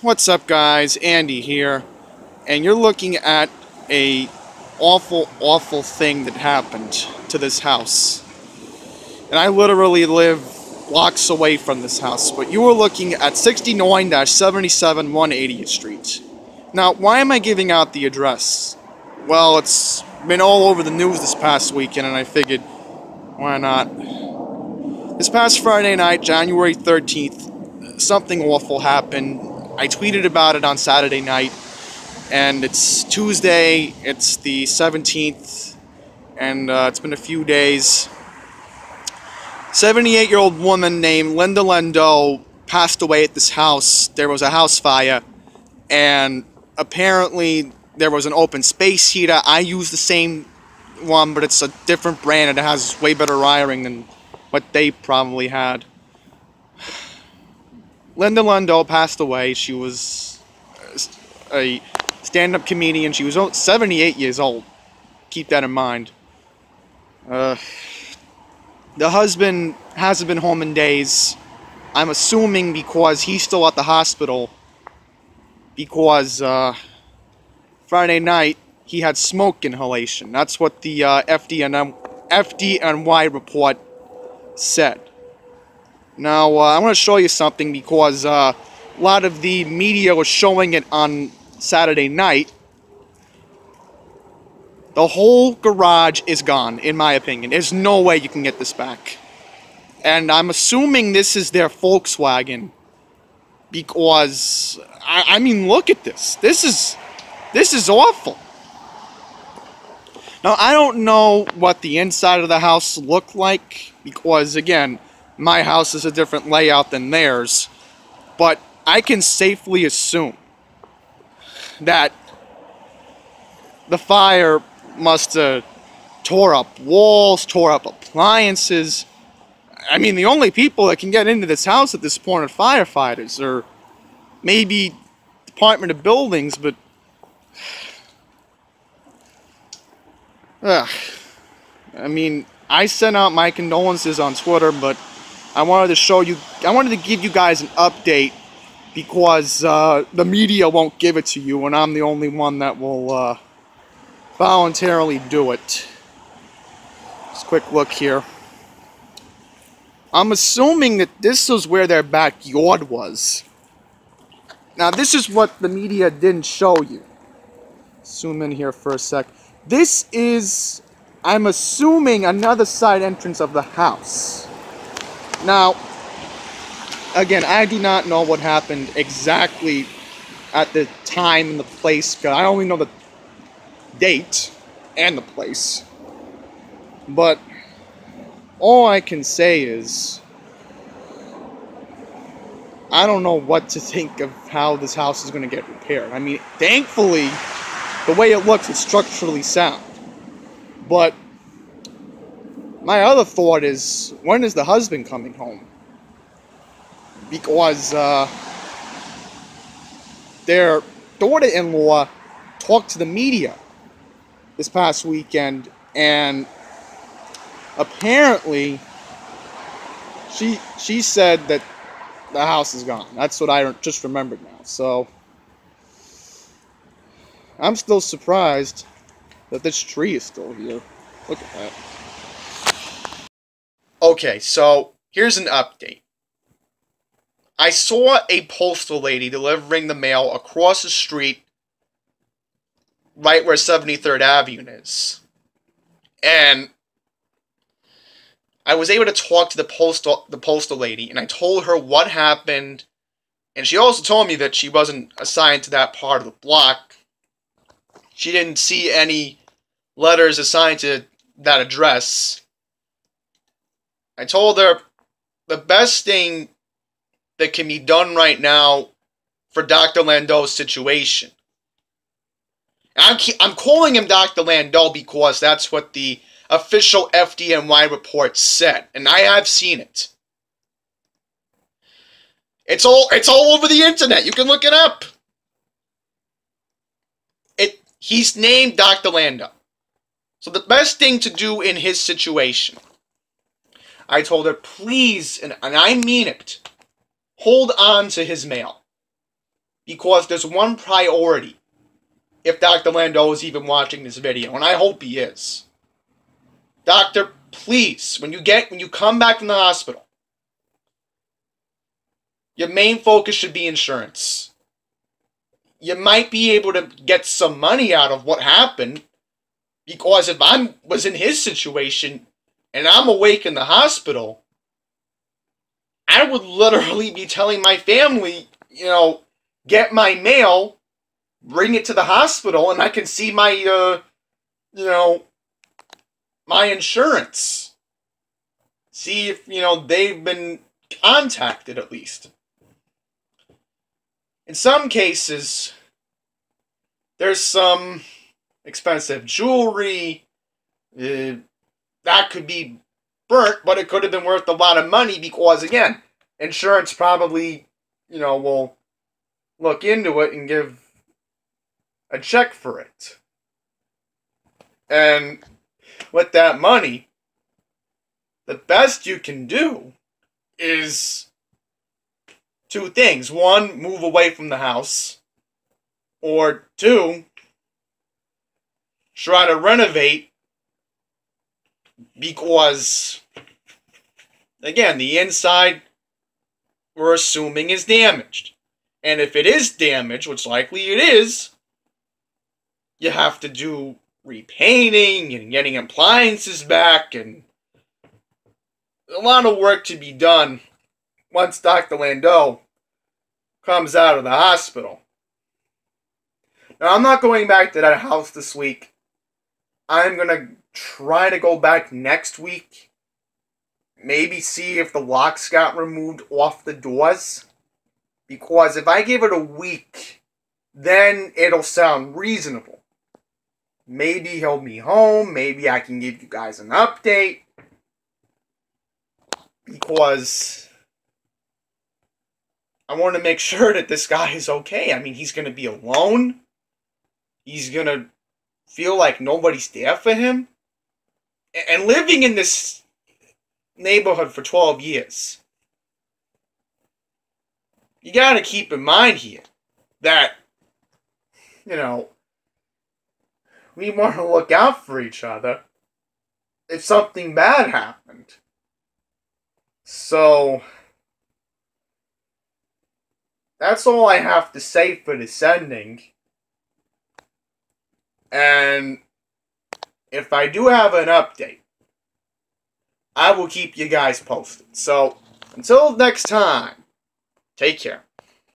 What's up, guys? Andy here, and you're looking at a awful thing that happened to this house. And I literally live blocks away from this house, but you are looking at 69-77 180th Street. Now, why am I giving out the address? Well, it's been all over the news this past weekend, and I figured, why not? This past Friday night, January 13th, something awful happened. I tweeted about it on Saturday night, and it's Tuesday, it's the 17th, and it's been a few days. 78-year-old woman named Linda Landau passed away at this house. There was a house fire, and apparently there was an open space heater. I use the same one, but it's a different brand, and it has way better wiring than what they probably had. Linda Landau passed away. She was a stand-up comedian. She was 78 years old. Keep that in mind. The husband hasn't been home in days. I'm assuming because he's still at the hospital. Because Friday night he had smoke inhalation. That's what the FDNY report said. Now, I want to show you something because a lot of the media was showing it on Saturday night. The whole garage is gone, in my opinion. There's no way you can get this back. And I'm assuming this is their Volkswagen. Because, I mean, look at this. This is awful. Now, I don't know what the inside of the house looked like. Because, again, my house is a different layout than theirs, but I can safely assume that the fire must have tore up walls, tore up appliances. I mean, the only people that can get into this house at this point are firefighters, or maybe Department of Buildings, but I mean, I sent out my condolences on Twitter, but I wanted to give you guys an update because the media won't give it to you, and I'm the only one that will voluntarily do it. Just a quick look here. I'm assuming that this was where their backyard was. Now, this is what the media didn't show you. Zoom in here for a sec. This is, I'm assuming, another side entrance of the house. Now, again, I do not know what happened exactly at the time and the place, because I only know the date and the place. But all I can say is, I don't know what to think of how this house is going to get repaired. I mean, thankfully, the way it looks, it's structurally sound. But my other thought is, when is the husband coming home? Because their daughter-in-law talked to the media this past weekend, and apparently she said that the house is gone. That's what I just remembered now. So I'm still surprised that this tree is still here. Look at that. Okay, so here's an update. I saw a postal lady delivering the mail across the street, right where 73rd Avenue is. And I was able to talk to the postal lady, and I told her what happened, and she also told me that she wasn't assigned to that part of the block. She didn't see any letters assigned to that address. I told her the best thing that can be done right now for Dr. Landau's situation. I'm calling him Dr. Landau because that's what the official FDNY report said, and I have seen it. It's all over the internet. You can look it up. He's named Dr. Landau. So the best thing to do in his situation, I told her, please, and I mean it, hold on to his mail. because there's one priority. If Dr. Landau is even watching this video, and I hope he is. Doctor, please, when you come back from the hospital, your main focus should be insurance. You might be able to get some money out of what happened, because if I was in his situation and I'm awake in the hospital, I would literally be telling my family, get my mail, bring it to the hospital, and I can see my, my insurance. See if, they've been contacted at least. In some cases, there's some expensive jewelry that could be burnt, but it could have been worth a lot of money because, again, insurance probably, will look into it and give a check for it. And with that money, the best you can do is two things. One, move away from the house. Or two, try to renovate, because, again, the inside, we're assuming, is damaged. And if it is damaged, which likely it is, you have to do repainting and getting appliances back, and a lot of work to be done once Dr. Landau comes out of the hospital. Now, I'm not going back to that house this week. I'm going to try to go back next week. Maybe see if the locks got removed off the doors. Because if I give it a week, then it'll sound reasonable. Maybe he'll be home. Maybe I can give you guys an update. Because I want to make sure that this guy is okay. I mean, he's going to be alone. He's going to feel like nobody's there for him. And living in this neighborhood for 12 years, you got to keep in mind here that, we want to look out for each other if something bad happened. So, that's all I have to say for this ending. And if I do have an update, I will keep you guys posted. So, until next time, take care.